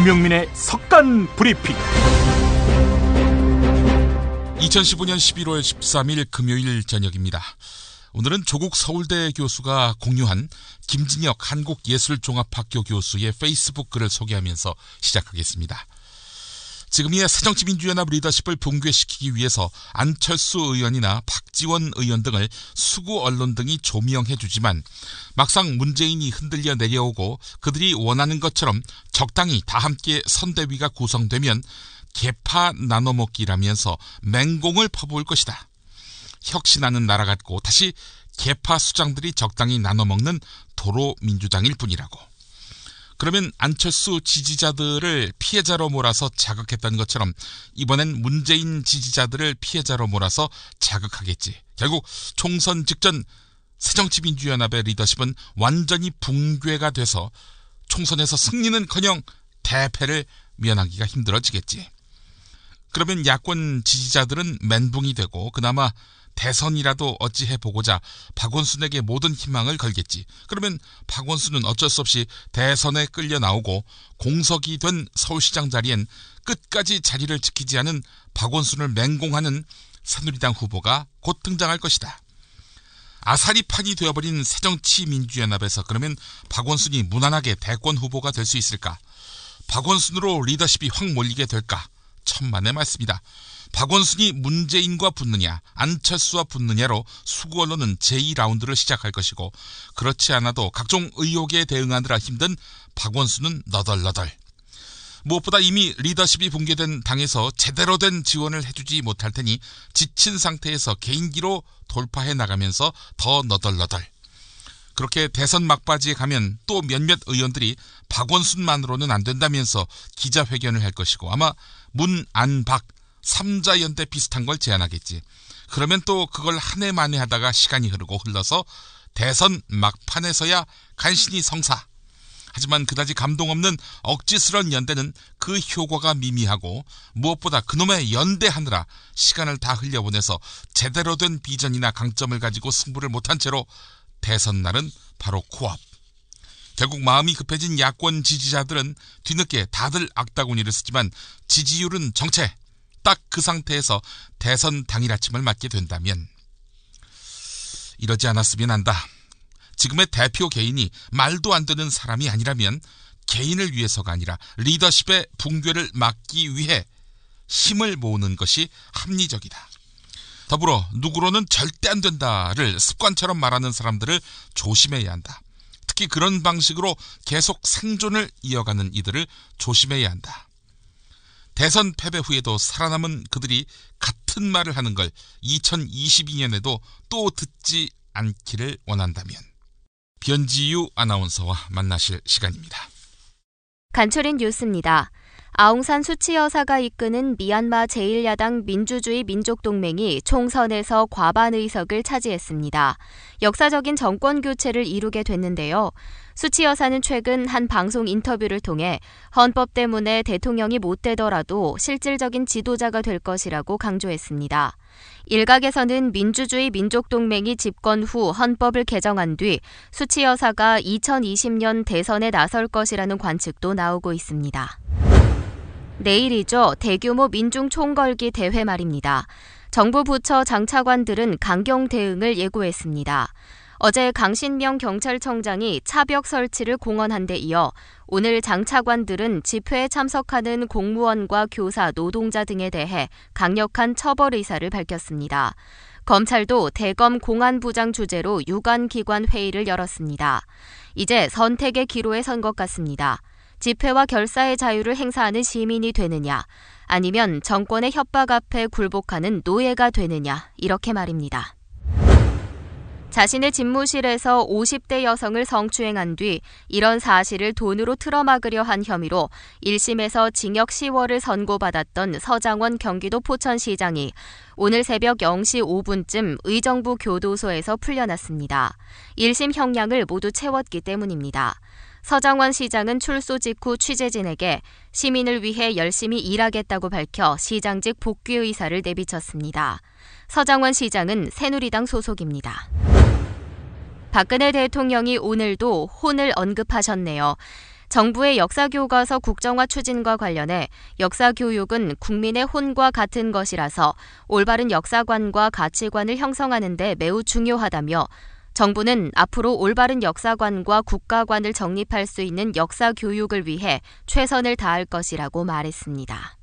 김용민의 석간 브리핑. 2015년 11월 13일 금요일 저녁입니다. 오늘은 조국 서울대 교수가 공유한 김진혁 한국예술종합학교 교수의 페이스북 글을 소개하면서 시작하겠습니다. 지금이야 새정치민주연합 리더십을 붕괴시키기 위해서 안철수 의원이나 박지원 의원 등을 수구 언론 등이 조명해주지만 막상 문재인이 흔들려 내려오고 그들이 원하는 것처럼 적당히 다 함께 선대위가 구성되면 개파 나눠먹기라면서 맹공을 퍼부을 것이다. 혁신하는 나라 같고 다시 개파 수장들이 적당히 나눠먹는 도로 민주당일 뿐이라고. 그러면 안철수 지지자들을 피해자로 몰아서 자극했던 것처럼 이번엔 문재인 지지자들을 피해자로 몰아서 자극하겠지. 결국 총선 직전 새정치민주연합의 리더십은 완전히 붕괴가 돼서 총선에서 승리는커녕 대패를 면하기가 힘들어지겠지. 그러면 야권 지지자들은 멘붕이 되고 그나마 대선이라도 어찌해보고자 박원순에게 모든 희망을 걸겠지. 그러면 박원순은 어쩔 수 없이 대선에 끌려 나오고 공석이 된 서울시장 자리엔 끝까지 자리를 지키지 않은 박원순을 맹공하는 새누리당 후보가 곧 등장할 것이다. 아사리판이 되어버린 새정치민주연합에서 그러면 박원순이 무난하게 대권 후보가 될 수 있을까? 박원순으로 리더십이 확 몰리게 될까? 천만의 말씀이다. 박원순이 문재인과 붙느냐 안철수와 붙느냐로 수구 언론은 제2라운드를 시작할 것이고 그렇지 않아도 각종 의혹에 대응하느라 힘든 박원순은 너덜너덜. 무엇보다 이미 리더십이 붕괴된 당에서 제대로 된 지원을 해주지 못할 테니 지친 상태에서 개인기로 돌파해 나가면서 더 너덜너덜. 그렇게 대선 막바지에 가면 또 몇몇 의원들이 박원순만으로는 안 된다면서 기자회견을 할 것이고 아마 문, 안, 박 3자 연대 비슷한 걸 제안하겠지. 그러면 또 그걸 한 해 만에 하다가 시간이 흘러서 대선 막판에서야 간신히 성사. 하지만 그다지 감동 없는 억지스런 연대는 그 효과가 미미하고 무엇보다 그놈의 연대하느라 시간을 다 흘려보내서 제대로 된 비전이나 강점을 가지고 승부를 못한 채로 대선 날은 바로 코앞. 결국 마음이 급해진 야권 지지자들은 뒤늦게 다들 악다구니를 쓰지만 지지율은 정체. 딱 그 상태에서 대선 당일 아침을 맞게 된다면 이러지 않았으면 한다. 지금의 대표 개인이 말도 안 되는 사람이 아니라면 개인을 위해서가 아니라 리더십의 붕괴를 막기 위해 힘을 모으는 것이 합리적이다. 더불어 누구로는 절대 안 된다를 습관처럼 말하는 사람들을 조심해야 한다. 특히 그런 방식으로 계속 생존을 이어가는 이들을 조심해야 한다. 대선 패배 후에도 살아남은 그들이 같은 말을 하는 걸 2022년에도 또 듣지 않기를 원한다면 변지유 아나운서와 만나실 시간입니다. 간추린 뉴스입니다. 아웅산 수치 여사가 이끄는 미얀마 제1야당 민주주의 민족동맹이 총선에서 과반 의석을 차지했습니다. 역사적인 정권 교체를 이루게 됐는데요. 수치 여사는 최근 한 방송 인터뷰를 통해 헌법 때문에 대통령이 못 되더라도 실질적인 지도자가 될 것이라고 강조했습니다. 일각에서는 민주주의 민족동맹이 집권 후 헌법을 개정한 뒤 수치 여사가 2020년 대선에 나설 것이라는 관측도 나오고 있습니다. 내일이죠. 대규모 민중 총걸기 대회 말입니다. 정부 부처 장차관들은 강경 대응을 예고했습니다. 어제 강신명 경찰청장이 차벽 설치를 공언한 데 이어 오늘 장차관들은 집회에 참석하는 공무원과 교사, 노동자 등에 대해 강력한 처벌 의사를 밝혔습니다. 검찰도 대검 공안부장 주재로 유관기관 회의를 열었습니다. 이제 선택의 기로에 선 것 같습니다. 집회와 결사의 자유를 행사하는 시민이 되느냐, 아니면 정권의 협박 앞에 굴복하는 노예가 되느냐, 이렇게 말입니다. 자신의 집무실에서 50대 여성을 성추행한 뒤 이런 사실을 돈으로 틀어막으려 한 혐의로 1심에서 징역 10월을 선고받았던 서장원 경기도 포천시장이 오늘 새벽 0시 5분쯤 의정부 교도소에서 풀려났습니다. 1심 형량을 모두 채웠기 때문입니다. 서장원 시장은 출소 직후 취재진에게 시민을 위해 열심히 일하겠다고 밝혀 시장직 복귀 의사를 내비쳤습니다. 서장원 시장은 새누리당 소속입니다. 박근혜 대통령이 오늘도 혼을 언급하셨네요. 정부의 역사교과서 국정화 추진과 관련해 역사교육은 국민의 혼과 같은 것이라서 올바른 역사관과 가치관을 형성하는 데 매우 중요하다며 정부는 앞으로 올바른 역사관과 국가관을 정립할 수 있는 역사교육을 위해 최선을 다할 것이라고 말했습니다.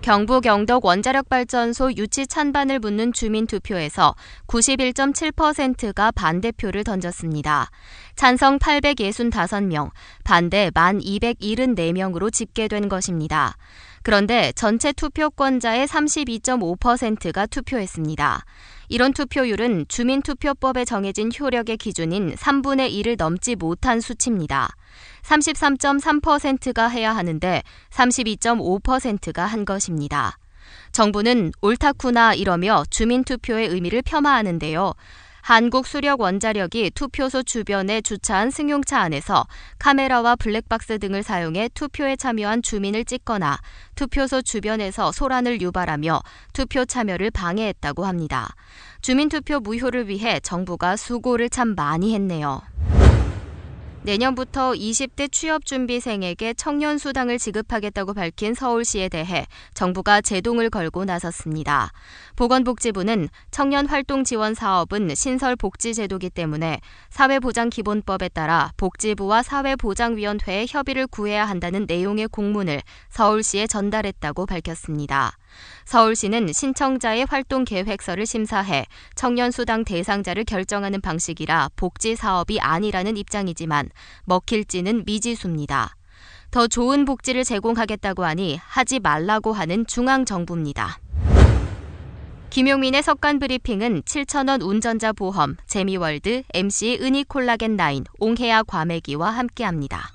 경북 영덕 원자력발전소 유치 찬반을 묻는 주민투표에서 91.7%가 반대표를 던졌습니다. 찬성 865명, 반대 1274명으로 집계된 것입니다. 그런데 전체 투표권자의 32.5%가 투표했습니다. 이런 투표율은 주민투표법에 정해진 효력의 기준인 3분의 1을 넘지 못한 수치입니다. 33.3%가 해야 하는데 32.5%가 한 것입니다. 정부는 옳다구나 이러며 주민투표의 의미를 폄하하는데요. 한국수력원자력이 투표소 주변에 주차한 승용차 안에서 카메라와 블랙박스 등을 사용해 투표에 참여한 주민을 찍거나 투표소 주변에서 소란을 유발하며 투표 참여를 방해했다고 합니다. 주민투표 무효를 위해 정부가 수고를 참 많이 했네요. 내년부터 20대 취업준비생에게 청년수당을 지급하겠다고 밝힌 서울시에 대해 정부가 제동을 걸고 나섰습니다. 보건복지부는 청년활동지원사업은 신설복지제도이기 때문에 사회보장기본법에 따라 복지부와 사회보장위원회에 협의를 구해야 한다는 내용의 공문을 서울시에 전달했다고 밝혔습니다. 서울시는 신청자의 활동계획서를 심사해 청년수당 대상자를 결정하는 방식이라 복지사업이 아니라는 입장이지만 먹힐지는 미지수입니다. 더 좋은 복지를 제공하겠다고 하니 하지 말라고 하는 중앙정부입니다. 김용민의 석간 브리핑은 7,000원 운전자 보험, 재미월드, MC 은희 콜라겐 9, 옹해야 과메기와 함께합니다.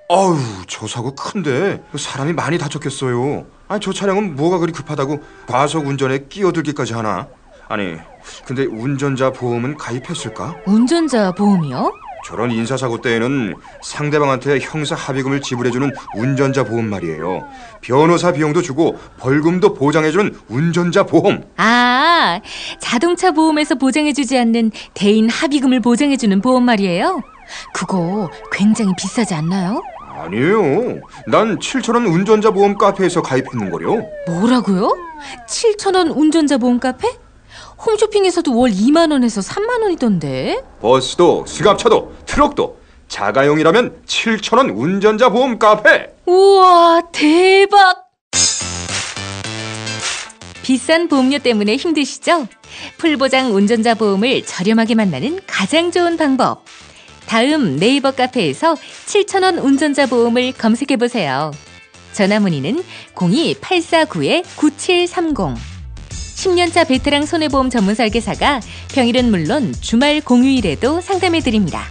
아우, 저 사고 큰데 사람이 많이 다쳤겠어요. 아니, 저 차량은 뭐가 그리 급하다고 과속 운전에 끼어들기까지 하나? 아니, 근데 운전자 보험은 가입했을까? 운전자 보험이요? 저런 인사사고 때에는 상대방한테 형사 합의금을 지불해주는 운전자 보험 말이에요. 변호사 비용도 주고 벌금도 보장해주는 운전자 보험. 아, 자동차 보험에서 보장해주지 않는 대인 합의금을 보장해주는 보험 말이에요? 그거 굉장히 비싸지 않나요? 아니에요. 난 7,000원 운전자 보험 카페에서 가입했는걸요. 뭐라고요? 7,000원 운전자 보험 카페? 홈쇼핑에서도 월 2만 원에서 3만 원이던데. 버스도 승합차도 트럭도 자가용이라면 7,000원 운전자 보험 카페. 우와, 대박. 비싼 보험료 때문에 힘드시죠? 풀보장 운전자 보험을 저렴하게 만나는 가장 좋은 방법. 다음 네이버 카페에서 7,000원 운전자 보험을 검색해보세요. 전화문의는 02-849-9730. 10년차 베테랑 손해보험 전문 설계사가 평일은 물론 주말 공휴일에도 상담해드립니다.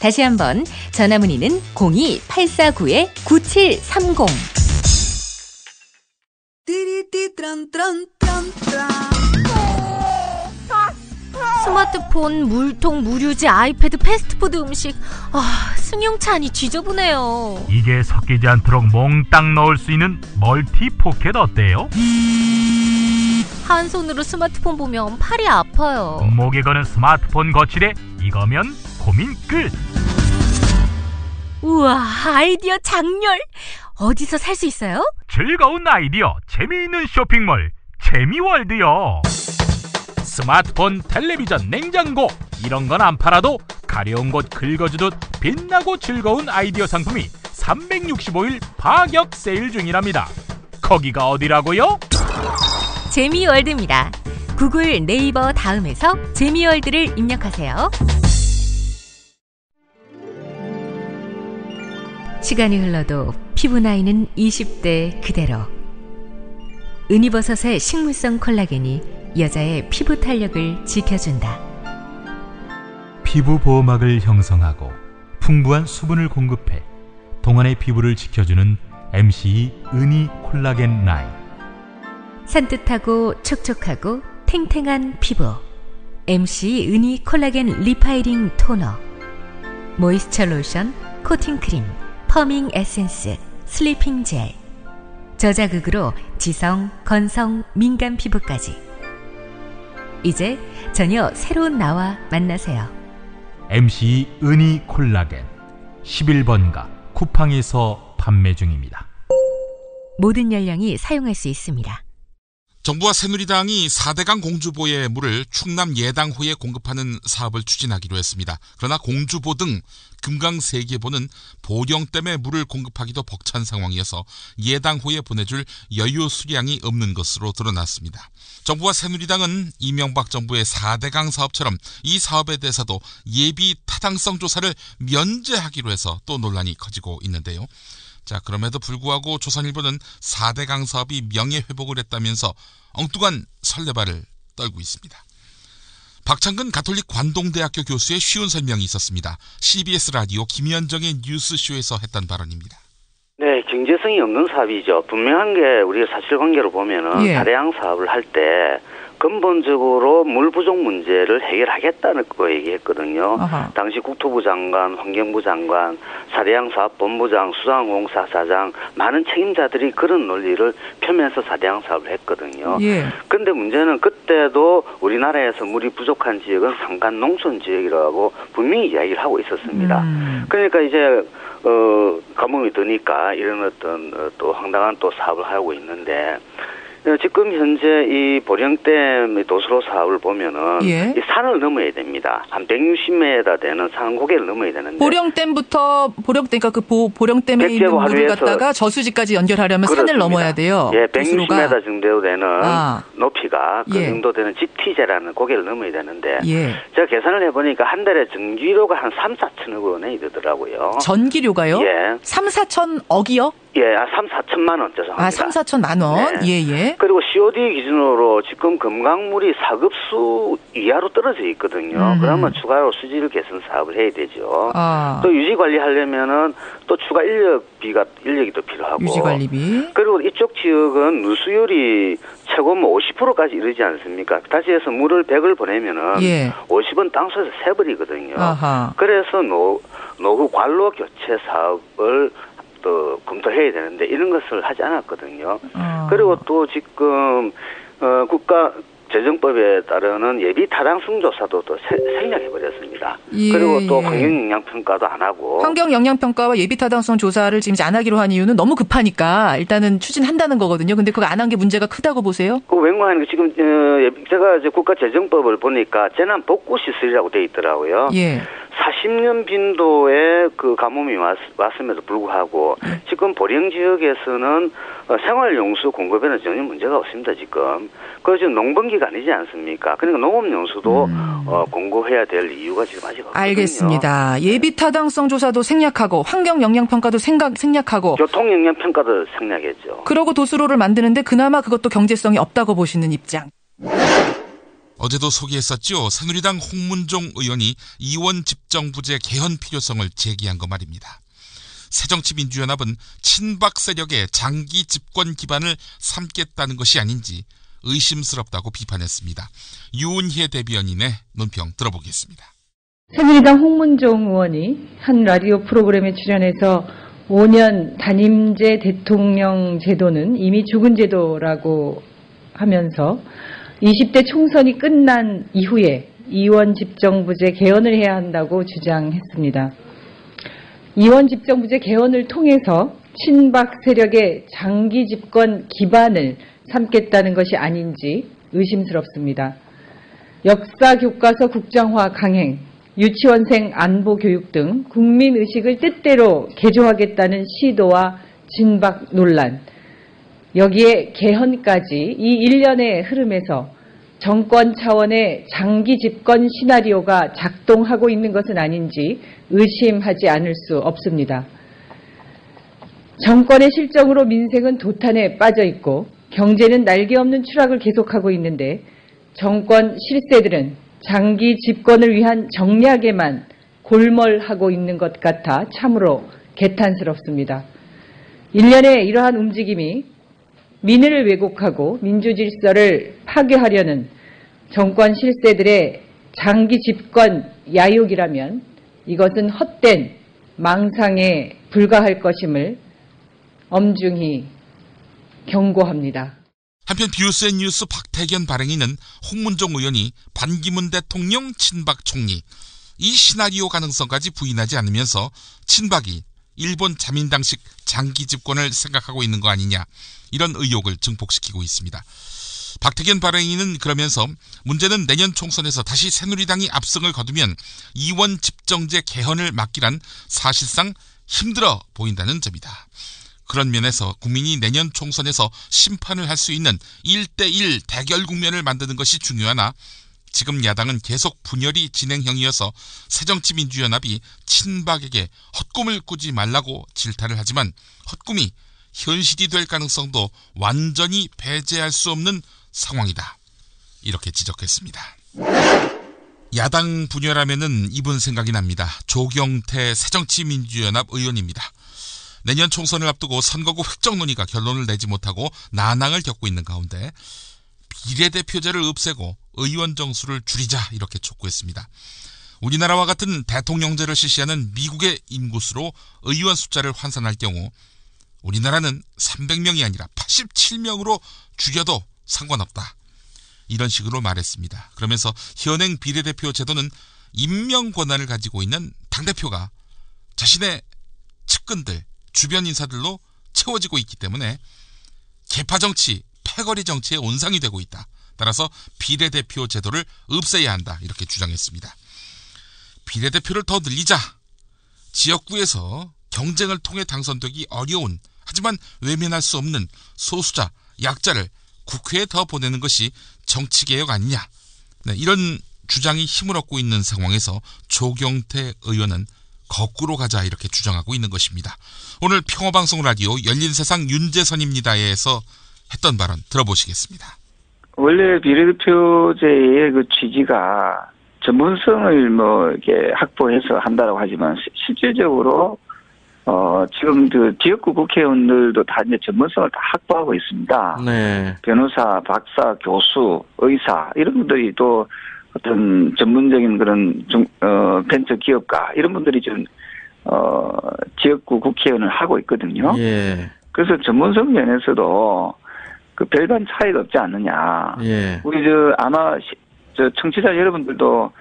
다시 한번 전화문의는 02-849-9730. 스마트폰, 물통, 무료지, 아이패드, 패스트푸드 음식. 승용차 안이 지저분해요. 이게 섞이지 않도록 몽땅 넣을 수 있는 멀티 포켓 어때요? 한 손으로 스마트폰 보면 팔이 아파요. 목에 거는 스마트폰 거치대 이거면 고민 끝. 우와, 아이디어 장렬. 어디서 살 수 있어요? 즐거운 아이디어, 재미있는 쇼핑몰 재미월드요. 스마트폰, 텔레비전, 냉장고 이런 건 안 팔아도 가려운 곳 긁어주듯 빛나고 즐거운 아이디어 상품이 365일 파격 세일 중이랍니다. 거기가 어디라고요? 재미월드입니다. 구글, 네이버 다음에서 재미월드를 입력하세요. 시간이 흘러도 피부 나이는 20대 그대로. 은이버섯의 식물성 콜라겐이 여자의 피부 탄력을 지켜준다. 피부 보호막을 형성하고 풍부한 수분을 공급해 동안의 피부를 지켜주는 MCE 은이 콜라겐 9. 산뜻하고 촉촉하고 탱탱한 피부. MCE 은이 콜라겐 리파이링 토너. 모이스처 로션, 코팅 크림, 펌밍 에센스, 슬리핑 젤. 저자극으로 지성, 건성, 민감 피부까지. 이제 전혀 새로운 나와 만나세요. MC 은희 콜라겐 11번가 쿠팡에서 판매 중입니다. 모든 연령이 사용할 수 있습니다. 정부와 새누리당이 4대강 공주보의 물을 충남 예당호에 공급하는 사업을 추진하기로 했습니다. 그러나 공주보 등 금강 3개보는 보령 때문에 물을 공급하기도 벅찬 상황이어서 예당호에 보내줄 여유 수량이 없는 것으로 드러났습니다. 정부와 새누리당은 이명박 정부의 4대강 사업처럼 이 사업에 대해서도 예비 타당성 조사를 면제하기로 해서 또 논란이 커지고 있는데요. 자, 그럼에도 불구하고 조선일보는 4대강 사업이 명예회복을 했다면서 엉뚱한 설레발을 떨고 있습니다. 박창근 가톨릭 관동대학교 교수의 쉬운 설명이 있었습니다. CBS 라디오 김현정의 뉴스쇼에서 했던 발언입니다. 네, 경제성이 없는 사업이죠. 분명한 게 우리가 사실관계로 보면은 4대강 사업을 할 때 근본적으로 물 부족 문제를 해결하겠다는 거 얘기했거든요. 당시 국토부 장관, 환경부 장관, 4대강 사업 본부장, 수상공사 사장 많은 책임자들이 그런 논리를 펴면서 4대강 사업을 했거든요. 그런데 문제는 그때도 우리나라에서 물이 부족한 지역은 산간 농촌 지역이라고 분명히 이야기를 하고 있었습니다. 그러니까 이제 가뭄이 드니까 이런 어떤 또 황당한 또 사업을 하고 있는데. 지금 현재 이 보령댐 도수로 사업을 보면은 이 산을 넘어야 됩니다. 한 160m 되는 산 고개를 넘어야 되는데 보령댐부터 그러니까 그 보령댐에 있는 물을 갖다가 저수지까지 연결하려면 그렇습니다. 산을 넘어야 돼요. 예, 160m 정도 되는 높이가 그 정도 되는 GT제라는 고개를 넘어야 되는데 제가 계산을 해보니까 한 달에 전기료가 한 3, 4천억 원이 되더라고요. 전기료가요? 3, 4천억이요? 3, 4천만 원 죄송합니다. 3, 4천만 원. 네. 그리고 COD 기준으로 지금 금강물이 4급수 이하로 떨어져 있거든요. 그러면 추가로 수질 개선 사업을 해야 되죠. 또 유지 관리하려면은 또 추가 인력이 또 필요하고. 유지 관리비. 그리고 이쪽 지역은 누수율이 최고 50%까지 이르지 않습니까? 다시 해서 물을 100을 보내면은 50은 땅속에서 새버리거든요. 그래서 노후 관로 교체 사업을 또 검토해야 되는데 이런 것을 하지 않았거든요. 그리고 또 지금 국가 재정법에 따르는 예비 타당성 조사도 또 생략해 버렸습니다. 그리고 또 환경 영향 평가도 안 하고. 환경 영향 평가와 예비 타당성 조사를 지금 안 하기로 한 이유는 너무 급하니까 일단은 추진한다는 거거든요. 근데 그거 안 한 게 문제가 크다고 보세요? 그 웬만한 게 지금 제가 이제 국가 재정법을 보니까 재난 복구 시설이라고 돼 있더라고요. 40년 빈도의 그 가뭄이 왔음에도 불구하고 지금 보령 지역에서는 생활용수 공급에는 전혀 문제가 없습니다. 지금. 그래서 지금 농번기가 아니지 않습니까? 그러니까 농업용수도 공급해야 될 이유가 지금 아직 없거든요. 알겠습니다. 예비 타당성 조사도 생략하고 환경 영향 평가도 생략하고 교통 영향 평가도 생략했죠. 그러고 도수로를 만드는데 그나마 그것도 경제성이 없다고 보시는 입장. 어제도 소개했었죠. 새누리당 홍문종 의원이 이원 집정부제 개헌 필요성을 제기한 거 말입니다. 새정치민주연합은 친박 세력의 장기 집권 기반을 삼겠다는 것이 아닌지 의심스럽다고 비판했습니다. 유은혜 대변인의 논평 들어보겠습니다. 새누리당 홍문종 의원이 한 라디오 프로그램에 출연해서 5년 단임제 대통령 제도는 이미 죽은 제도라고 하면서 20대 총선이 끝난 이후에 이원 집정부제 개헌을 해야 한다고 주장했습니다. 이원 집정부제 개헌을 통해서 친박 세력의 장기 집권 기반을 삼겠다는 것이 아닌지 의심스럽습니다. 역사 교과서 국정화 강행, 유치원생 안보 교육 등 국민의식을 뜻대로 개조하겠다는 시도와 진박 논란, 여기에 개헌까지 이 일련의 흐름에서 정권 차원의 장기 집권 시나리오가 작동하고 있는 것은 아닌지 의심하지 않을 수 없습니다. 정권의 실정으로 민생은 도탄에 빠져 있고 경제는 날개 없는 추락을 계속하고 있는데 정권 실세들은 장기 집권을 위한 정략에만 골몰하고 있는 것 같아 참으로 개탄스럽습니다. 일련의 이러한 움직임이 민의를 왜곡하고 민주질서를 파괴하려는 정권 실세들의 장기 집권 야욕이라면 이것은 헛된 망상에 불과할 것임을 엄중히 경고합니다. 한편 비우스의 뉴스 박태견 발행인은 홍문종 의원이 반기문 대통령 친박 총리, 이 시나리오 가능성까지 부인하지 않으면서 친박이 일본 자민당식 장기 집권을 생각하고 있는 거 아니냐, 이런 의혹을 증폭시키고 있습니다. 박태균 발행인은 그러면서 문제는 내년 총선에서 다시 새누리당이 압승을 거두면 이원 집정제 개헌을 막기란 사실상 힘들어 보인다는 점이다. 그런 면에서 국민이 내년 총선에서 심판을 할 수 있는 1대1 대결 국면을 만드는 것이 중요하나 지금 야당은 계속 분열이 진행형이어서 새정치민주연합이 친박에게 헛꿈을 꾸지 말라고 질타를 하지만 헛꿈이 현실이 될 가능성도 완전히 배제할 수 없는 상황이다, 이렇게 지적했습니다. 야당 분열하면은 이분 생각이 납니다. 조경태 새정치민주연합 의원입니다. 내년 총선을 앞두고 선거구 획정 논의가 결론을 내지 못하고 난항을 겪고 있는 가운데 비례대표제를 없애고 의원 정수를 줄이자, 이렇게 촉구했습니다. 우리나라와 같은 대통령제를 실시하는 미국의 인구수로 의원 숫자를 환산할 경우 우리나라는 300명이 아니라 87명으로 줄여도 상관없다, 이런 식으로 말했습니다. 그러면서 현행 비례대표 제도는 임명 권한을 가지고 있는 당대표가 자신의 측근들, 주변 인사들로 채워지고 있기 때문에 계파정치, 패거리 정치의 온상이 되고 있다. 따라서 비례대표 제도를 없애야 한다, 이렇게 주장했습니다. 비례대표를 더 늘리자. 지역구에서 경쟁을 통해 당선되기 어려운, 하지만 외면할 수 없는 소수자, 약자를 국회에 더 보내는 것이 정치개혁 아니냐. 네, 이런 주장이 힘을 얻고 있는 상황에서 조경태 의원은 거꾸로 가자, 이렇게 주장하고 있는 것입니다. 오늘 평화방송 라디오 열린세상 윤재선입니다에서 했던 발언 들어보시겠습니다. 원래 비례대표제의 그 취지가 전문성을 이렇게 확보해서 한다라고 하지만 실질적으로 지금 그 지역구 국회의원들도 다 이제 전문성을 다 확보하고 있습니다. 네. 변호사, 박사, 교수, 의사 이런 분들이 또 어떤 전문적인 그런 벤처 기업가 이런 분들이 좀 지역구 국회의원을 하고 있거든요. 예. 그래서 전문성 면에서도 그 별반 차이가 없지 않느냐. 예. 우리 아마 청취자 여러분들도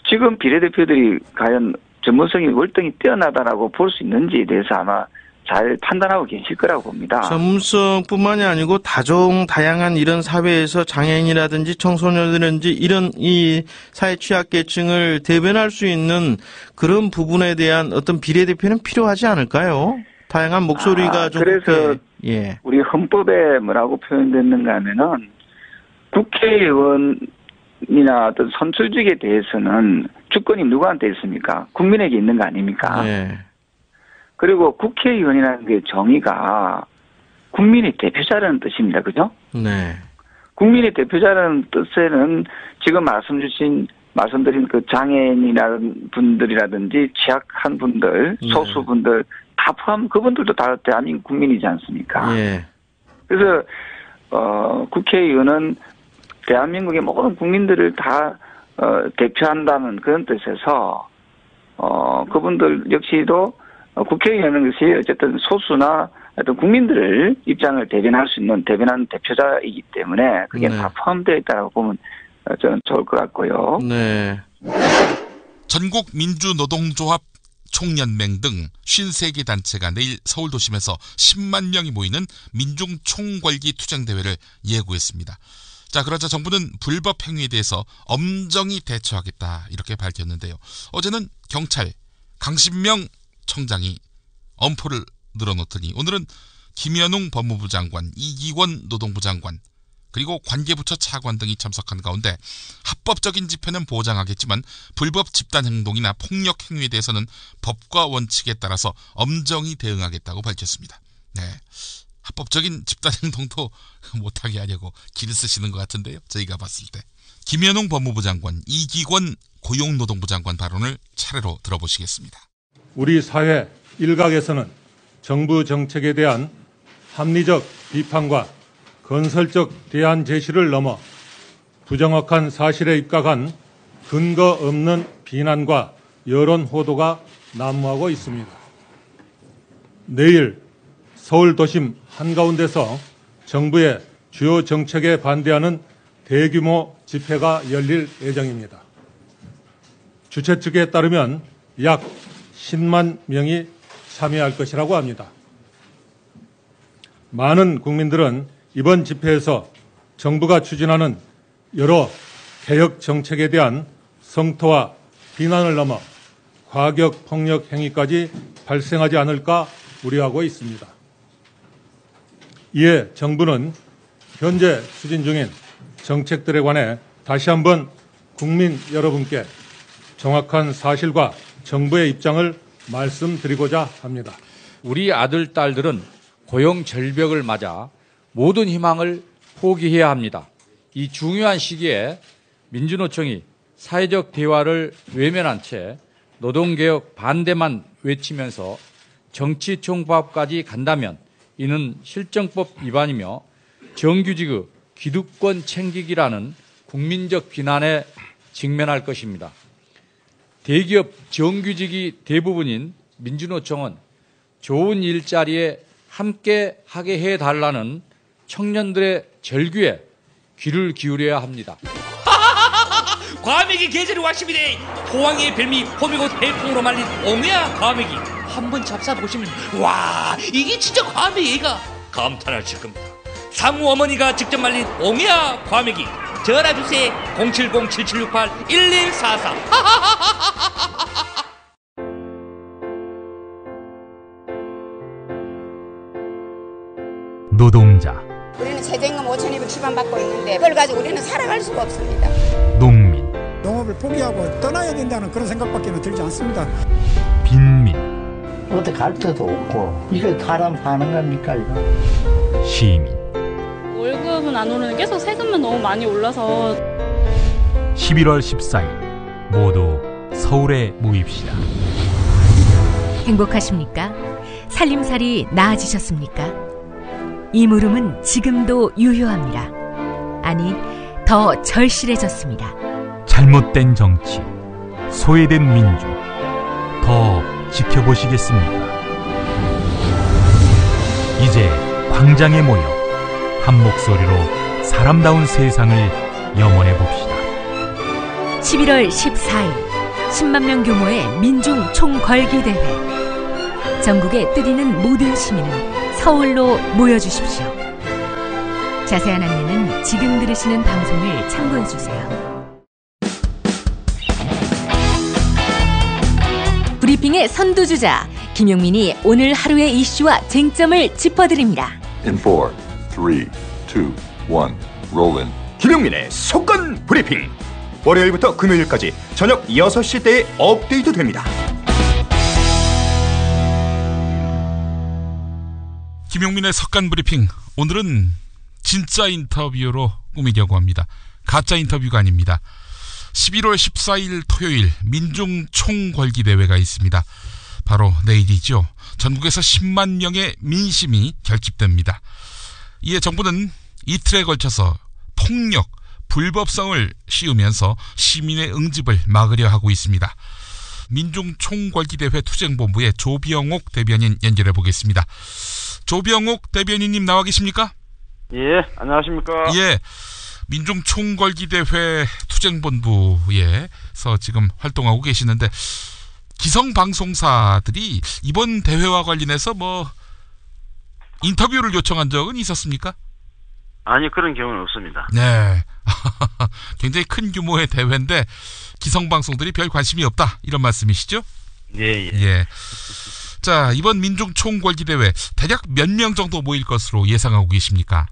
지금 비례대표들이 과연 전문성이 월등히 뛰어나다라고 볼 수 있는지에 대해서 아마 잘 판단하고 계실 거라고 봅니다. 전문성뿐만이 아니고 다양한 이런 사회에서 장애인이라든지 청소년이라든지 이런 이 사회 취약계층을 대변할 수 있는 그런 부분에 대한 어떤 비례대표는 필요하지 않을까요? 다양한 목소리가 좀. 그래서 예. 우리 헌법에 뭐라고 표현됐는가 하면은 국회의원이나 어떤 선출직에 대해서는 주권이 누구한테 있습니까? 국민에게 있는 거 아닙니까? 네. 그리고 국회의원이라는 게 정의가 국민의 대표자라는 뜻입니다. 그죠? 네. 국민의 대표자라는 뜻에는 지금 말씀드린 그 장애인이라는 분들이라든지 취약한 분들, 소수분들 다 포함, 그분들도 다 대한민국 국민이지 않습니까? 예. 그래서 국회의원은 대한민국의 모든 국민들을 다 대표한다는 그런 뜻에서 그분들 역시도 국회의원은 것이 어쨌든 소수나 어떤 국민들을 입장을 대변하는 대표자이기 때문에 그게 네. 다 포함되어 있다고 보면 저는 좋을 것 같고요. 네. 전국 민주노동조합 총연맹 등 53개 단체가 내일 서울 도심에서 10만 명이 모이는 민중 총궐기 투쟁대회를 예고했습니다. 자, 그러자 정부는 불법 행위에 대해서 엄정히 대처하겠다, 이렇게 밝혔는데요. 어제는 경찰 강신명 청장이 엄포를 늘어놓더니 오늘은 김현웅 법무부 장관, 이기권 노동부 장관, 그리고 관계부처 차관 등이 참석한 가운데 합법적인 집회는 보장하겠지만 불법 집단 행동이나 폭력 행위에 대해서는 법과 원칙에 따라서 엄정히 대응하겠다고 밝혔습니다. 네, 합법적인 집단 행동도 못하게 하려고 길을 쓰시는 것 같은데요. 저희가 봤을 때. 김현웅 법무부 장관, 이기권 고용노동부 장관 발언을 차례로 들어보시겠습니다. 우리 사회 일각에서는 정부 정책에 대한 합리적 비판과 건설적 대안 제시를 넘어 부정확한 사실에 입각한 근거 없는 비난과 여론 호도가 난무하고 있습니다. 내일 서울 도심 한가운데서 정부의 주요 정책에 반대하는 대규모 집회가 열릴 예정입니다. 주최 측에 따르면 약 10만 명이 참여할 것이라고 합니다. 많은 국민들은 이번 집회에서 정부가 추진하는 여러 개혁 정책에 대한 성토와 비난을 넘어 과격 폭력 행위까지 발생하지 않을까 우려하고 있습니다. 이에 정부는 현재 추진 중인 정책들에 관해 다시 한번 국민 여러분께 정확한 사실과 정부의 입장을 말씀드리고자 합니다. 우리 아들, 딸들은 고용 절벽을 맞아 모든 희망을 포기해야 합니다. 이 중요한 시기에 민주노총이 사회적 대화를 외면한 채 노동개혁 반대만 외치면서 정치총파업까지 간다면 이는 실정법 위반이며 정규직의 기득권 챙기기라는 국민적 비난에 직면할 것입니다. 대기업 정규직이 대부분인 민주노총은 좋은 일자리에 함께 하게 해달라는 청년들의 절규에 귀를 기울여야 합니다. 과메기 계절이 왔습니다. 포항의 별미 호미곶 해풍으로 말린 옹야 과메기 한번 잡숴보시면 와 이게 진짜 과메기가 감탄하실 겁니다. 상우 어머니가 직접 말린 옹야 과메기 전화주세요. 070-7768-1144 노동자, 우리는 최저임금 5,210원 받고 있는데 그걸 가지고 우리는 살아갈 수가 없습니다. 농민, 농업을 포기하고 떠나야 된다는 그런 생각밖에 들지 않습니다. 빈민, 어디 갈 데도 없고 이게 가람 파는 겁니까 이거? 시민. 월급은 안 오르는 계속 세금만 너무 많이 올라서 11월 14일 모두 서울에 모입시다. 행복하십니까? 살림살이 나아지셨습니까? 이 물음은 지금도 유효합니다. 아니, 더 절실해졌습니다. 잘못된 정치, 소외된 민주, 더 지켜보시겠습니까? 이제 광장에 모여 한 목소리로 사람다운 세상을 영원해 봅시다. 11월 14일 10만 명 규모의 민중 총궐기대회. 전국에 뜻있는 모든 시민은 서울로 모여주십시오. 자세한 안내는 지금 들으시는 방송을 참고해주세요. 브리핑의 선두주자 김용민이 오늘 하루의 이슈와 쟁점을 짚어드립니다. In 4, 3, 2, 1, roll in. 김용민의 속건 브리핑. 월요일부터 금요일까지 저녁 6시 때에 업데이트 됩니다. 김용민의 석간 브리핑. 오늘은 진짜 인터뷰로 꾸미려고 합니다. 가짜 인터뷰가 아닙니다. 11월 14일 토요일 민중 총궐기대회가 있습니다. 바로 내일이죠. 전국에서 10만 명의 민심이 결집됩니다. 이에 정부는 이틀에 걸쳐서 폭력, 불법성을 씌우면서 시민의 응집을 막으려 하고 있습니다. 민중 총궐기대회 투쟁본부의 조병옥 대변인 연결해 보겠습니다. 조병옥 대변인님 나와 계십니까? 예, 안녕하십니까? 예, 민중 총궐기대회 투쟁본부에서 지금 활동하고 계시는데 기성 방송사들이 이번 대회와 관련해서 뭐 인터뷰를 요청한 적은 있었습니까? 아니, 그런 경우는 없습니다. 네. 굉장히 큰 규모의 대회인데 기성 방송들이 별 관심이 없다 이런 말씀이시죠? 예, 예. 예. 자, 이번 민중 총궐기대회 대략 몇 명 정도 모일 것으로 예상하고 계십니까?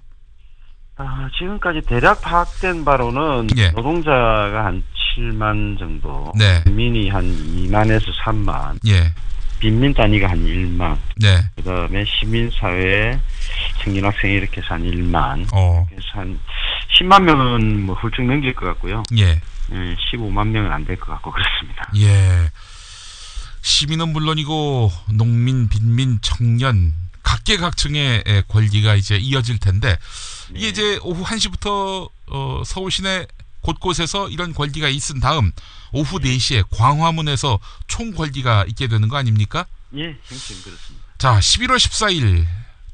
지금까지 대략 파악된 바로는 예. 노동자가 한 7만 정도, 네. 민이 한 2만에서 3만, 예. 빈민 단위가 한 1만, 네. 그다음에 시민사회, 청년 학생 이렇게 해서 한 1만, 그래서 한 10만 명은 뭐 훌쩍 넘길 것 같고요. 예. 15만 명은 안 될 것 같고 그렇습니다. 예. 시민은 물론이고 농민, 빈민, 청년 각계각층의 권리가 이제 이어질 텐데 이게 이제 오후 1시부터 서울 시내 곳곳에서 이런 권리가 있은 다음 오후 4시에 광화문에서 총궐기가 있게 되는 거 아닙니까? 예, 형님 그렇습니다. 자, 11월 14일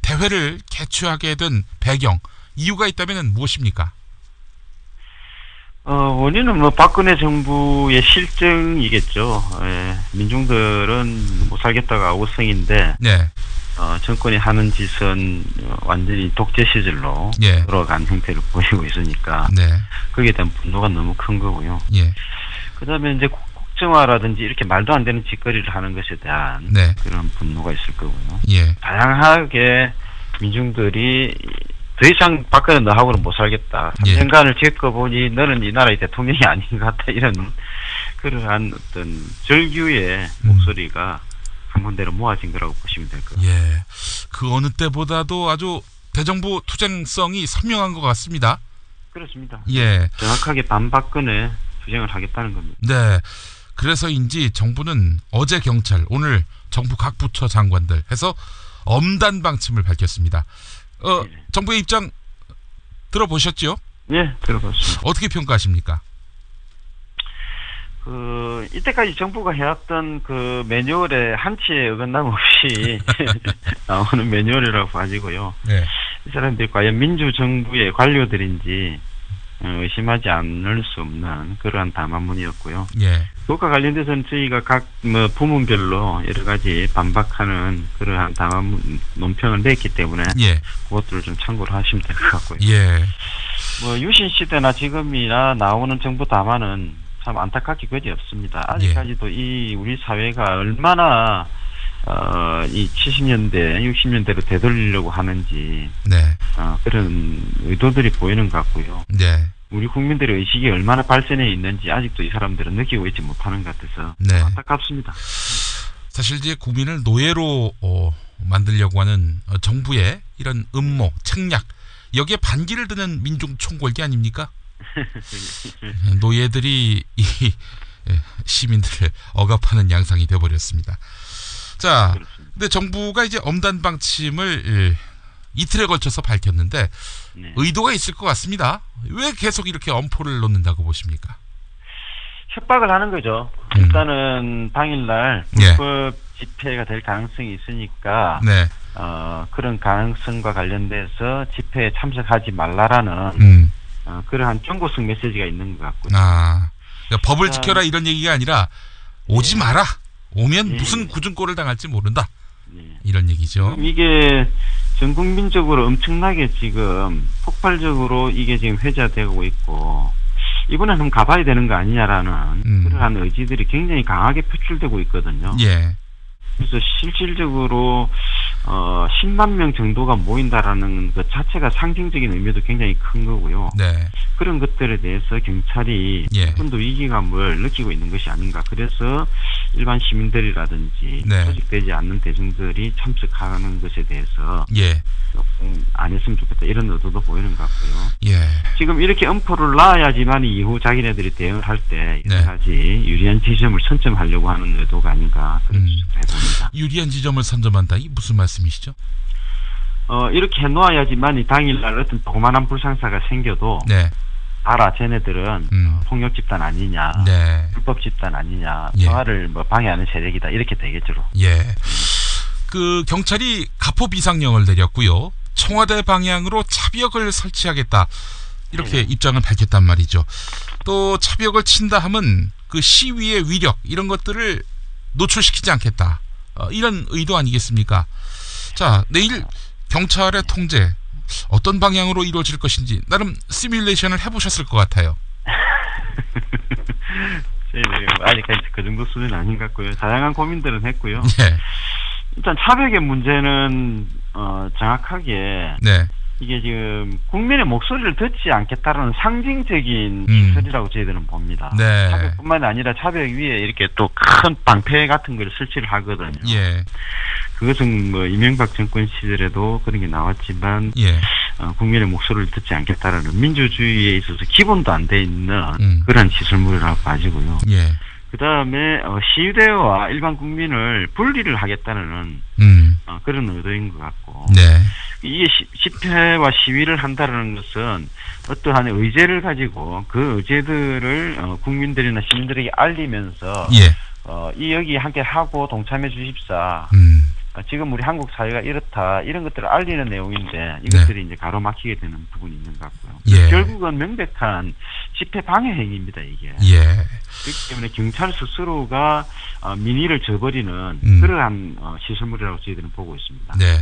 대회를 개최하게 된 배경, 이유가 있다면 무엇입니까? 원인은 뭐 박근혜 정부의 실정이겠죠. 예, 민중들은 못 살겠다가 오성인데, 네. 정권이 하는 짓은 완전히 독재 시절로 예. 돌아간 형태를 보이고 있으니까, 네. 거기에 대한 분노가 너무 큰 거고요. 예. 그 다음에 이제 국정화라든지 이렇게 말도 안 되는 짓거리를 하는 것에 대한 네. 그런 분노가 있을 거고요. 예. 다양하게 민중들이 더 이상 박근혜 너하고는 못 살겠다. 예. 3년간을 겪어보니 너는 이 나라의 대통령이 아닌 것 같다. 이런 그러한 어떤 절규의 목소리가 한 군데로 모아진 거라고 보시면 될 것 같아요. 예. 그 어느 때보다도 아주 대정부 투쟁성이 선명한 것 같습니다. 그렇습니다. 예. 정확하게 반박근혜 투쟁을 하겠다는 겁니다. 네. 그래서인지 정부는 어제 경찰, 오늘 정부 각 부처 장관들 해서 엄단 방침을 밝혔습니다. 정부의 입장 들어보셨죠? 네, 들어봤습니다. 어떻게 평가하십니까? 이때까지 정부가 해왔던 그 매뉴얼에 한치의 어긋남 없이 나오는 매뉴얼이라고 봐지고요. 네. 이 사람들이 과연 민주정부의 관료들인지 의심하지 않을 수 없는 그러한 담화문이었고요. 예. 그것과 관련돼서는 저희가 각 부문별로 여러 가지 반박하는 그러한 담화문 논평을 냈기 때문에 예. 그것들을 좀 참고를 하시면 될 것 같고요. 예. 뭐 유신 시대나 지금이나 나오는 정부 담화는 참 안타깝게 그지 없습니다. 아직까지도 이 우리 사회가 얼마나 이 70년대, 60년대로 되돌리려고 하는지 네. 그런 의도들이 보이는 것 같고요. 네. 우리 국민들의 의식이 얼마나 발전해 있는지 아직도 이 사람들은 느끼고 있지 못하는 것 같아서 네. 안타깝습니다. 사실 이제 국민을 노예로 만들려고 하는 정부의 이런 음모, 책략 여기에 반기를 드는 민중 총궐기 아닙니까? 노예들이 이 시민들을 억압하는 양상이 되어버렸습니다. 자, 근데 정부가 이제 엄단 방침을 이틀에 걸쳐서 밝혔는데 네. 의도가 있을 것 같습니다. 왜 계속 이렇게 엄포를 놓는다고 보십니까? 협박을 하는 거죠. 일단은 당일날 불법 집회가 될 가능성이 있으니까 네. 그런 가능성과 관련돼서 집회에 참석하지 말라라는 그러한 경고성 메시지가 있는 것 같고요. 그러니까 법을 지켜라 이런 얘기가 아니라 오지 마라. 오면 무슨 굳은꼴을 당할지 모른다. 이런 얘기죠. 이게 전 국민적으로 엄청나게 지금 폭발적으로 이게 지금 회자되고 있고 이번에는 한번 가봐야 되는 거 아니냐라는 그러한 의지들이 굉장히 강하게 표출되고 있거든요. 예. 그래서 실질적으로 10만 명 정도가 모인다라는 것 자체가 상징적인 의미도 굉장히 큰 거고요. 네. 그런 것들에 대해서 경찰이 조금도 위기감을 느끼고 있는 것이 아닌가. 그래서 일반 시민들이라든지 조직되지 않는 대중들이 참석하는 것에 대해서 조금 안 했으면 좋겠다. 이런 의도도 보이는 것 같고요. 예. 지금 이렇게 엄포를 놔야지만 이후 자기네들이 대응을 할 때 여러 가지 유리한 지점을 선점하려고 하는 의도가 아닌가 그런 추측을 해봅니다. 유리한 지점을 선점한다. 이 무슨 말씀이시죠? 이렇게 해놓아야지만 이 당일날 어떤 조그만한 불상사가 생겨도 알아, 쟤네들은 폭력 집단 아니냐, 불법 집단 아니냐, 평화를 뭐 방해하는 세력이다 이렇게 되겠죠. 예. 그 경찰이 가포 비상령을 내렸고요. 청와대 방향으로 차벽을 설치하겠다 이렇게 입장을 밝혔단 말이죠. 또 차벽을 친다 하면 그 시위의 위력 이런 것들을 노출시키지 않겠다. 이런 의도 아니겠습니까? 자, 내일 경찰의 통제 어떤 방향으로 이루어질 것인지 나름 시뮬레이션을 해보셨을 것 같아요. 아직까지 그 정도 수준은 아닌 것 같고요. 다양한 고민들은 했고요. 일단 차벽의 문제는 정확하게 이게 지금 국민의 목소리를 듣지 않겠다라는 상징적인 시설이라고 저희들은 봅니다. 차벽뿐만 아니라 차벽 위에 이렇게 또 큰 방패 같은 걸 설치를 하거든요. 그것은 뭐 이명박 정권 시절에도 그런 게 나왔지만 국민의 목소리를 듣지 않겠다라는 민주주의에 있어서 기본도 안 돼 있는 그런 시설물이라고 봐지고요. 그 다음에 시위대와 일반 국민을 분리를 하겠다는 그런 의도인 것 같고 이게 집회와 시위를 한다는 것은 어떠한 의제를 가지고 그 의제들을 국민들이나 시민들에게 알리면서 이 여기 함께 하고 동참해 주십사. 지금 우리 한국 사회가 이렇다 이런 것들을 알리는 내용인데 이것들이 이제 가로막히게 되는 부분이 있는 것 같고요. 결국은 명백한 집회 방해 행위입니다, 이게. 예. 그렇기 때문에 경찰 스스로가 민의를 저버리는 그러한 시설물이라고 저희들은 보고 있습니다. 네.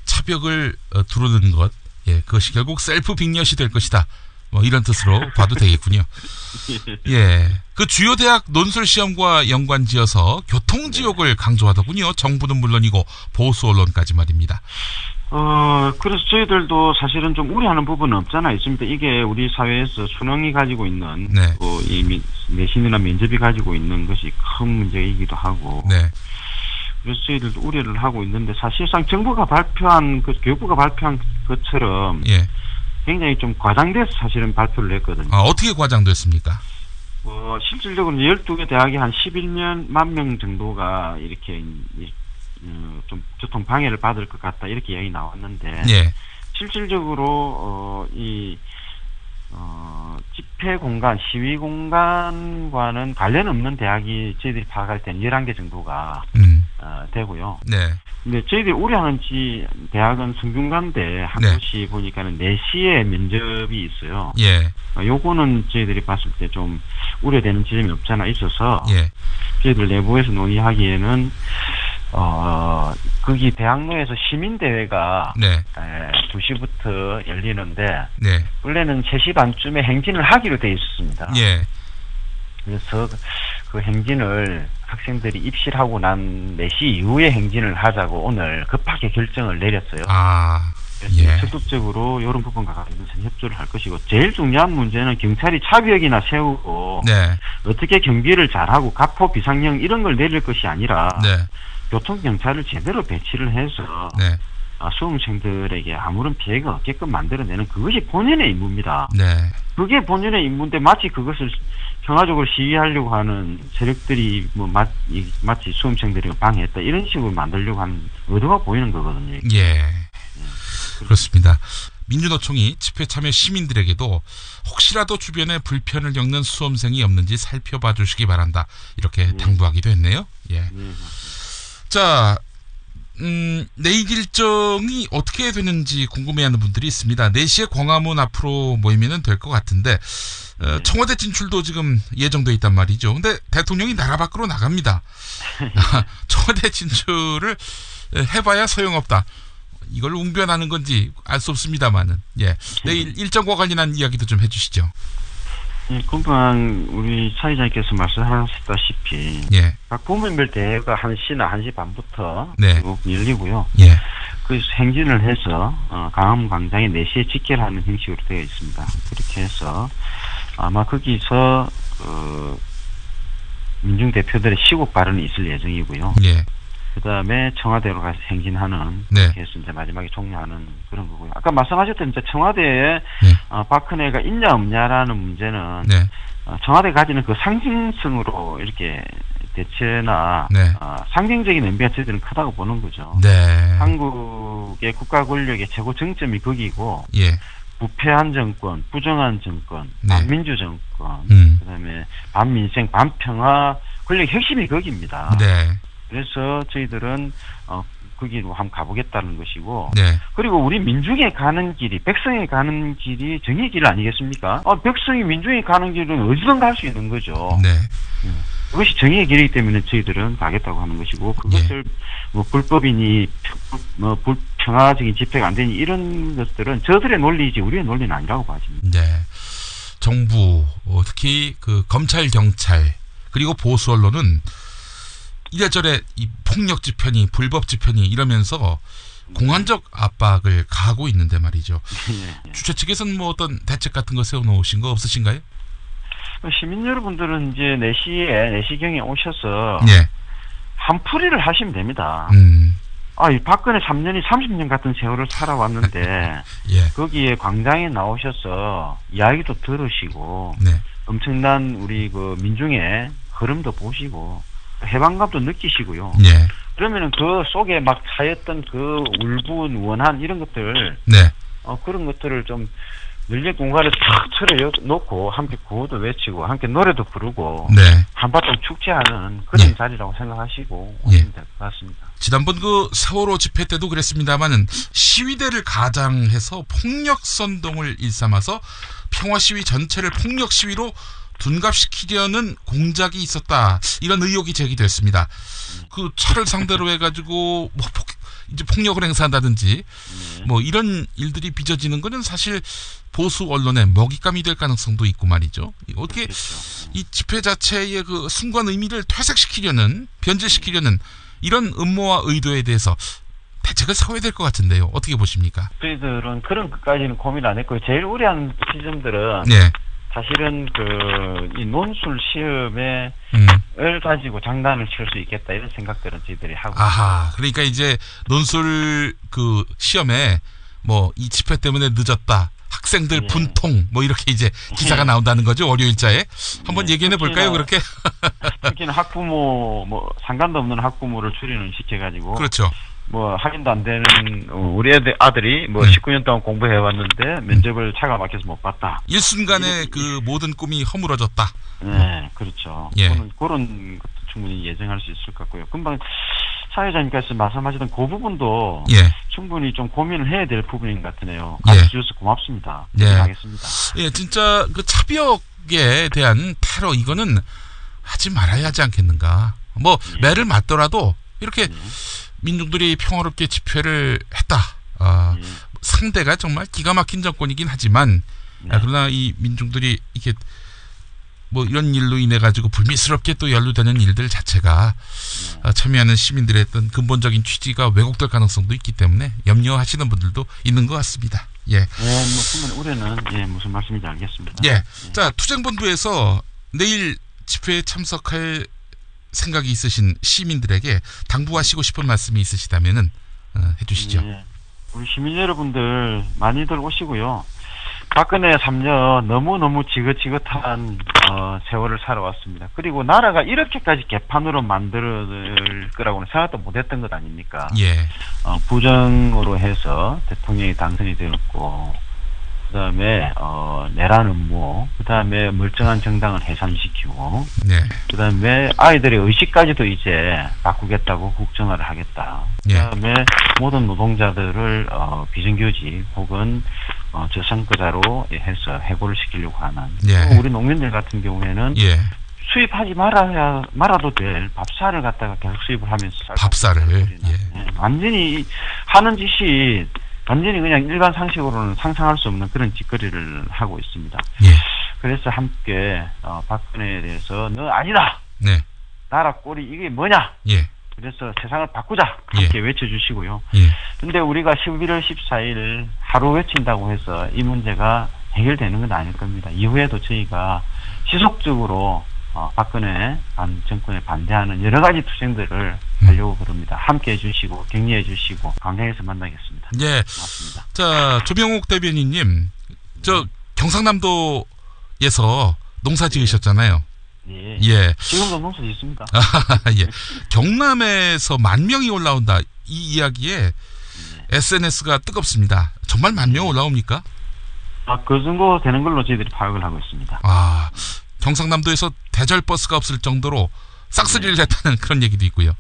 차벽을 두르는 것, 예, 그것이 결국 셀프 빅엿이 될 것이다. 뭐 이런 뜻으로 봐도 되겠군요. 예. 그 주요 대학 논술 시험과 연관지어서 교통지옥을 강조하더군요. 정부는 물론이고 보수 언론까지 말입니다. 그래서 저희들도 사실은 좀 우려하는 부분은 없잖아 있습니다. 이게 우리 사회에서 수능이 가지고 있는, 네. 이 내신이나 면접이 가지고 있는 것이 큰 문제이기도 하고. 네. 그래서 저희들도 우려를 하고 있는데 사실상 정부가 발표한, 교육부가 발표한 것처럼. 예. 굉장히 좀 과장돼서 사실은 발표를 했거든요. 어떻게 과장됐습니까? 실질적으로 12개 대학이 한 11만 명 정도가 이렇게 좀 교통 방해를 받을 것 같다 이렇게 이야기 나왔는데 예. 실질적으로 집회 공간, 시위 공간과는 관련 없는 대학이 저희들이 파악할 때는 11개 정도가 되고요. 네. 근데 저희들이 우려하는 대학은 성균관대 한 곳이 보니까는 4시에 면접이 있어요. 예. 요거는 저희들이 봤을 때 좀 우려되는 지점이 없잖아 있어서 예. 저희들 내부에서 논의하기에는 거기 대학로에서 시민대회가 2시부터 열리는데 원래는 3시 반쯤에 행진을 하기로 돼 있었습니다. 예. 그래서 그 행진을 학생들이 입실하고 난 4시 이후에 행진을 하자고 오늘 급하게 결정을 내렸어요. 그래서 적극적으로 이런 부분과 관련해서 협조를 할 것이고 제일 중요한 문제는 경찰이 차벽이나 세우고 어떻게 경비를 잘하고 가포 비상령 이런 걸 내릴 것이 아니라 교통경찰을 제대로 배치를 해서 수험생들에게 아무런 피해가 없게끔 만들어내는 그것이 본인의 임무입니다. 그게 본인의 임무인데 마치 그것을 평화적으로 시위하려고 하는 세력들이 마치 수험생들이 방해했다 이런 식으로 만들려고 하는 의도가 보이는 거거든요. 예, 그렇습니다. 민주노총이 집회 참여 시민들에게도 혹시라도 주변에 불편을 겪는 수험생이 없는지 살펴봐 주시기 바란다 이렇게 당부하기도 했네요. 예. 자, 내일 일정이 어떻게 되는지 궁금해하는 분들이 있습니다. 4시에 광화문 앞으로 모이면 될 것 같은데 청와대 진출도 지금 예정돼 있단 말이죠. 근데 대통령이 나라 밖으로 나갑니다. 청와대 진출을 해봐야 소용없다. 이걸 웅변하는 건지 알 수 없습니다만은 내일 일정과 관련한 이야기도 좀 해주시죠. 금방 우리 사회자님께서 말씀하셨다시피 각 부문별 대회가 1시나 1시 반부터 열리고요. 그래서 행진을 해서 강화문광장에 4시에 직결하는 형식으로 되어 있습니다. 그렇게 해서 아마 거기서 민중 대표들의 시국 발언이 있을 예정이고요. 그 다음에 청와대로 가서 행진하는 그렇게 해서 이제 마지막에 종료하는 그런 거고요. 아까 말씀하셨던 이제 청와대에 박근혜가 있냐 없냐라는 문제는 청와대가 가지는 그 상징성으로 이렇게 대체나 상징적인 의미가 저희들은 크다고 보는 거죠. 한국의 국가 권력의 최고 정점이 거기고 부패한 정권, 부정한 정권, 반민주 정권, 그다음에 반민생, 반평화 권력의 핵심이 거기입니다. 그래서 저희들은 거기로 한번 가보겠다는 것이고 그리고 우리 민중에 가는 길이 백성에 가는 길이 정의의 길 아니겠습니까? 백성이 민중에 가는 길은 어디든 갈 수 있는 거죠. 그것이 정의의 길이기 때문에 저희들은 가겠다고 하는 것이고 그것을 불법이니 불평화적인 집회가 안 되니 이런 것들은 저들의 논리이지 우리의 논리는 아니라고 봐집니다. 정부 특히 그 검찰 경찰 그리고 보수 언론은 이래저래 이 폭력 집회니 불법 집회니 이러면서 공안적 압박을 가하고 있는데 말이죠. 주최 측에서는 뭐 어떤 대책 같은 거 세워놓으신 거 없으신가요? 시민 여러분들은 이제 4시경에 오셔서 한풀이를 하시면 됩니다. 이 박근혜 3년이 30년 같은 세월을 살아왔는데 거기에 광장에 나오셔서 이야기도 들으시고 엄청난 우리 그 민중의 흐름도 보시고 해방감도 느끼시고요. 그러면은 그 속에 막 차였던 그 울분, 원한 이런 것들, 그런 것들을 좀 연립 공간에 탁 틀어놓고 함께 구호도 외치고 함께 노래도 부르고 네. 한바탕 축제하는 그런 자리라고 생각하시고 오시면 될 것 같습니다. 지난번 그 세월호 집회 때도 그랬습니다만은 시위대를 가장해서 폭력 선동을 일삼아서 평화 시위 전체를 폭력 시위로 둔갑시키려는 공작이 있었다. 이런 의혹이 제기됐습니다. 그 차를 상대로 해가지고 뭐 이제 폭력을 행사한다든지 뭐 이런 일들이 빚어지는 거는 사실 보수 언론의 먹잇감이 될 가능성도 있고 말이죠. 어떻게 이 집회 자체의 그 순간 의미를 퇴색시키려는, 변질시키려는 이런 음모와 의도에 대해서 대책을 세워야 될 것 같은데요. 어떻게 보십니까? 저희들은 그런 것까지는 고민 안 했고요. 제일 우려하는 지점들은 사실은 이 논술 시험에 을 가지고 장난을 칠 수 있겠다 이런 생각들은 저희들이 하고. 아하, 그러니까 이제 논술 그 시험에 뭐 이 집회 때문에 늦었다, 학생들 분통 뭐 이렇게 이제 기사가 나온다는 거죠. 월요일자에 한번 얘기해 볼까요? 그렇게 특히는 학부모 뭐 상관도 없는 학부모를 출연을 시켜가지고. 그렇죠. 뭐 확인도 안 되는 우리 아들이 뭐 19년 동안 공부해 왔는데 면접을 차가 막혀서 못 봤다. 일순간에 그 모든 꿈이 허물어졌다. 네, 그렇죠. 그런 것도 충분히 예정할 수 있을 것 같고요. 금방 사회자님께서 말씀하시던 그 부분도 충분히 좀 고민을 해야 될 부분인 것 같으네요. 같이 주셔서 고맙습니다. 하겠습니다. 진짜 그 차벽에 대한 테러 이거는 하지 말아야 하지 않겠는가. 뭐 매를 맞더라도 이렇게 민중들이 평화롭게 집회를 했다. 상대가 정말 기가 막힌 정권이긴 하지만 그러나 이 민중들이 이렇게 뭐 이런 일로 인해 가지고 불미스럽게 또 연루되는 일들 자체가 참여하는 시민들의 어떤 근본적인 취지가 왜곡될 가능성도 있기 때문에 염려하시는 분들도 있는 것 같습니다. 뭐 충분히 우려는 무슨 말씀인지 알겠습니다. 자, 투쟁본부에서 내일 집회에 참석할 생각이 있으신 시민들에게 당부하시고 싶은 말씀이 있으시다면은 해주시죠. 우리 시민 여러분들 많이들 오시고요. 박근혜 3년 너무너무 지긋지긋한 세월을 살아왔습니다. 그리고 나라가 이렇게까지 개판으로 만들 거라고는 생각도 못했던 것 아닙니까? 부정으로 해서 대통령이 당선이 되었고, 그 다음에 내란 음모, 그 다음에 멀쩡한 정당을 해산시키고, 그 다음에 아이들의 의식까지도 이제 바꾸겠다고 국정화를 하겠다. 그 다음에 모든 노동자들을 비정규직 혹은 저성과자로 해서 해고를 시키려고 하는. 우리 농민들 같은 경우에는 수입하지 말아도 될 밥쌀을 갖다가 계속 수입을 하면서 밥쌀을 완전히 하는 짓이 완전히 그냥 일반 상식으로는 상상할 수 없는 그런 짓거리를 하고 있습니다. 그래서 함께 박근혜에 대해서 너 아니다. 나라 꼴이 이게 뭐냐. 그래서 세상을 바꾸자. 함께 외쳐주시고요. 근데 우리가 11월 14일 하루 외친다고 해서 이 문제가 해결되는 건 아닐 겁니다. 이후에도 저희가 지속적으로 박근혜 정권에 반대하는 여러 가지 투쟁들을 하려고 그럽니다. 함께 해주시고 격려해 주시고 광장에서 만나겠습니다. 고맙습니다. 자, 조병옥 대변인님, 저 경상남도에서 농사 지으셨잖아요. 지금도 농사 짓습니다. 경남에서 10,000명이 올라온다, 이 이야기에 SNS가 뜨겁습니다. 정말 10,000명 올라옵니까? 그 정도 되는 걸로 저희들이 파악을 하고 있습니다. 경상남도에서 대절 버스가 없을 정도로 싹쓸이를 했다는 그런 얘기도 있고요.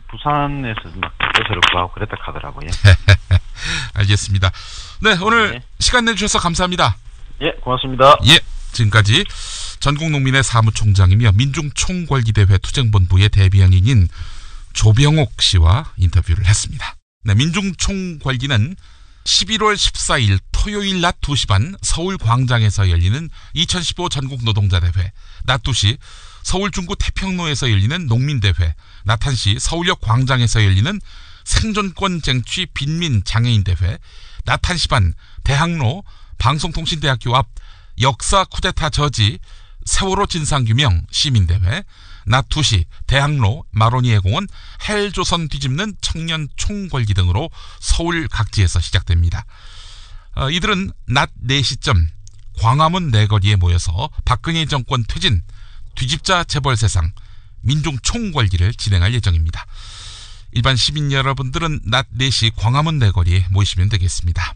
부산에서 막 버스를 하고 그랬다 하더라고요. 알겠습니다. 오늘 시간 내주셔서 감사합니다. 고맙습니다. 지금까지 전국농민의 사무총장이며 민중총궐기대회 투쟁본부의 대변인인 조병옥 씨와 인터뷰를 했습니다. 민중총궐기는 11월 14일 토요일 낮 2시 반 서울 광장에서 열리는 2015 전국노동자대회, 낮 2시 서울 중구 태평로에서 열리는 농민대회, 낮 1시 서울역 광장에서 열리는 생존권 쟁취 빈민 장애인대회, 낮 1시 반 대학로 방송통신대학교 앞 역사 쿠데타 저지 세월호 진상규명 시민대회, 낮 2시 대학로 마로니에 공원 헬조선 뒤집는 청년 총궐기 등으로 서울 각지에서 시작됩니다. 이들은 낮 4시쯤 광화문 내거리에 모여서 박근혜 정권 퇴진, 뒤집자 재벌 세상, 민중 총궐기를 진행할 예정입니다. 일반 시민 여러분들은 낮 4시 광화문 내거리에 모이시면 되겠습니다.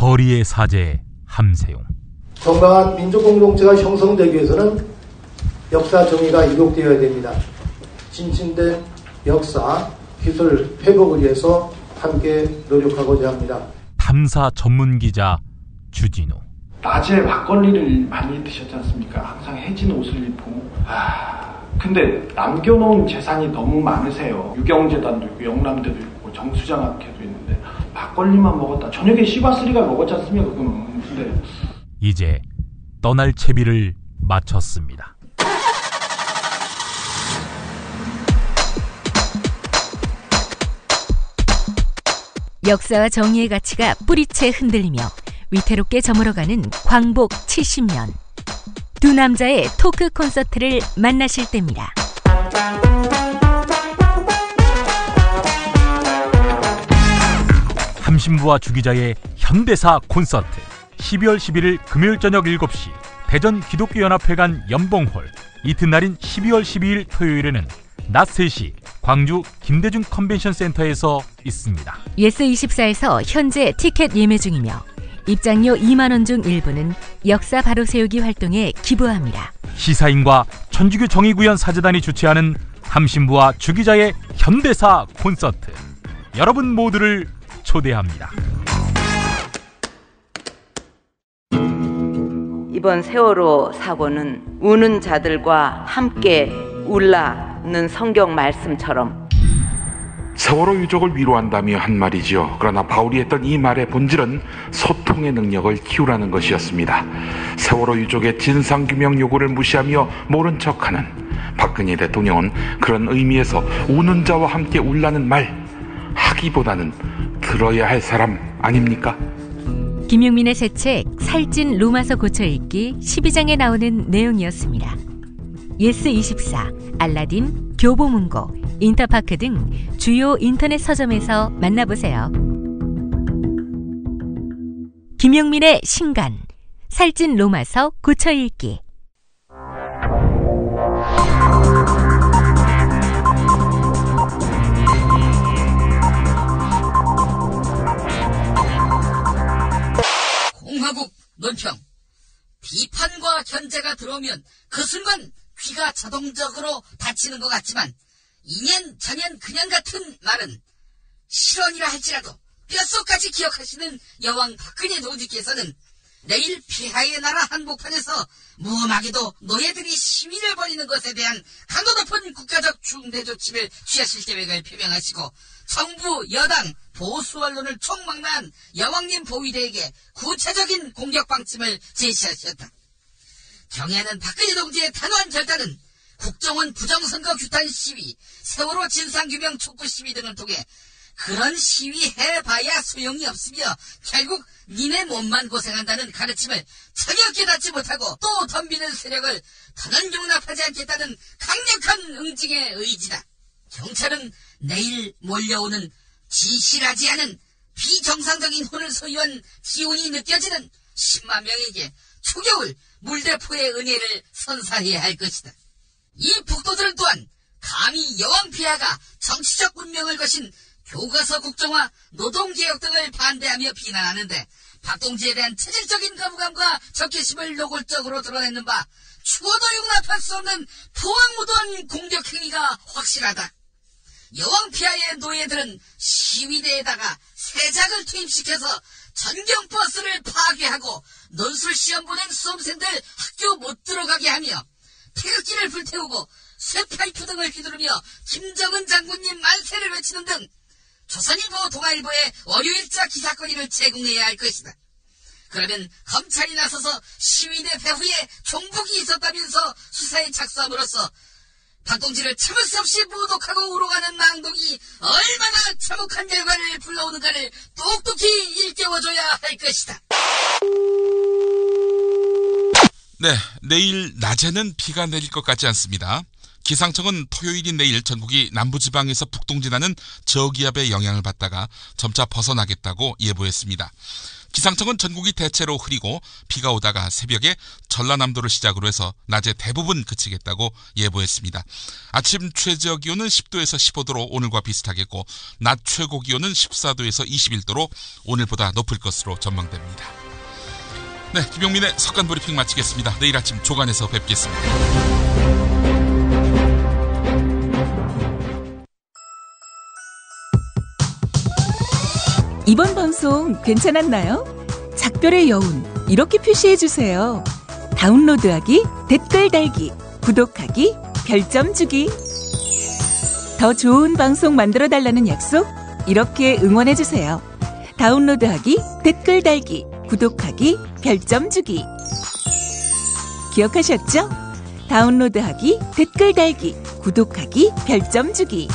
거리의 사제 함세용. 건강한 민족공동체가 형성되기 위해서는 역사 정의가 이룩되어야 됩니다. 진진된 역사, 기술 회복을 위해서 함께 노력하고자 합니다. 탐사 전문기자 주진우. 낮에 막걸리를 많이 드셨지 않습니까? 항상 해진 옷을 입고. 근데 남겨놓은 재산이 너무 많으세요. 유경재단도 있고 영남대도 있고 정수장학회도 있는데 막걸리만 먹었다. 저녁에 시바스리가 먹었지 않습니까? 근데 이제 떠날 채비를 마쳤습니다. 역사와 정의의 가치가 뿌리채 흔들리며 위태롭게 저물어가는 광복 70년. 두 남자의 토크 콘서트를 만나실 때입니다. 함신부와 주기자의 현대사 콘서트. 12월 11일 금요일 저녁 7시 대전 기독교연합회관 연봉홀. 이튿날인 12월 12일 토요일에는 낮 3시 광주 김대중 컨벤션 센터에서 있습니다. 예스24에서 현재 티켓 예매 중이며 입장료 2만 원 중 일부는 역사 바로 세우기 활동에 기부합니다. 시사인과 천주교 정의구현 사재단이 주최하는 함신부와 주기자의 현대사 콘서트. 여러분 모두를 초대합니다. 이번 세월호 사고는 우는 자들과 함께 울라는 성경 말씀처럼 세월호 유족을 위로한다며 한 말이지요. 그러나 바울이 했던 이 말의 본질은 소통의 능력을 키우라는 것이었습니다. 세월호 유족의 진상규명 요구를 무시하며 모른 척하는 박근혜 대통령은 그런 의미에서 우는 자와 함께 울라는 말 하기보다는 들어야 할 사람 아닙니까? 김용민의 새 책 살찐 로마서 고쳐 읽기 12장에 나오는 내용이었습니다. 예스24, 알라딘, 교보문고, 인터파크 등 주요 인터넷 서점에서 만나보세요. 김용민의 신간 살찐 로마서 고쳐 읽기. 공화국 논평. 비판과 견제가 들어오면 그 순간 귀가 자동적으로 닫히는 것 같지만 2년 전년 그년 같은 말은 실언이라 할지라도 뼛속까지 기억하시는 여왕 박근혜 노주께서는 내일 폐하의 나라 한복판에서 무엄하게도 노예들이 시위를 벌이는 것에 대한 강도 높은 국가적 중대 조치를 취하실 계획을 표명하시고 정부, 여당, 보수 언론을 총망라한 여왕님 보위대에게 구체적인 공격 방침을 제시하셨다. 경애하는 박근혜 동지의 단호한 결단은 국정원 부정선거 규탄 시위, 세월호 진상규명 촉구 시위 등을 통해 그런 시위 해봐야 소용이 없으며 결국 니네 몸만 고생한다는 가르침을 전혀 깨닫지 못하고 또 덤비는 세력을 더는 용납하지 않겠다는 강력한 응징의 의지다. 경찰은 내일 몰려오는 진실하지 않은 비정상적인 혼을 소유한 기운이 느껴지는 10만 명에게 초겨울 물대포의 은혜를 선사해야 할 것이다. 이 북도들 또한 감히 여왕 폐하가 정치적 운명을 거신 교과서 국정화, 노동개혁 등을 반대하며 비난하는데 박동지에 대한 체질적인 거부감과 적개심을 노골적으로 드러내는 바 추워도 용납할 수 없는 포항무도한 공격행위가 확실하다. 여왕 폐하의 노예들은 시위대에다가 세작을 투입시켜서 전경버스를 파괴하고 논술시험 보낸 수험생들 학교 못 들어가게 하며 태극기를 불태우고 쇠파이프 등을 휘두르며 김정은 장군님 만세를 외치는 등 조선일보, 동아일보의 월요일자 기사거리를 제공해야 할 것이다. 그러면 검찰이 나서서 시위대 배후에 종북이 있었다면서 수사에 착수함으로써 박동지를 참을 수 없이 모독하고 우롱하는 망동이 얼마나 참혹한 결과를 불러오는가를 똑똑히 일깨워줘야 할 것이다. 네, 내일 낮에는 비가 내릴 것 같지 않습니다. 기상청은 토요일인 내일 전국이 남부지방에서 북동진하는 저기압의 영향을 받다가 점차 벗어나겠다고 예보했습니다. 기상청은 전국이 대체로 흐리고 비가 오다가 새벽에 전라남도를 시작으로 해서 낮에 대부분 그치겠다고 예보했습니다. 아침 최저 기온은 10도에서 15도로 오늘과 비슷하겠고 낮 최고 기온은 14도에서 21도로 오늘보다 높을 것으로 전망됩니다. 네, 김용민의 석간 브리핑 마치겠습니다. 내일 아침 조간에서 뵙겠습니다. 이번 방송 괜찮았나요? 작별의 여운 이렇게 표시해주세요. 다운로드하기, 댓글 달기, 구독하기, 별점 주기. 더 좋은 방송 만들어달라는 약속 이렇게 응원해주세요. 다운로드하기, 댓글 달기, 구독하기, 별점 주기. 기억하셨죠? 다운로드하기, 댓글 달기, 구독하기, 별점 주기.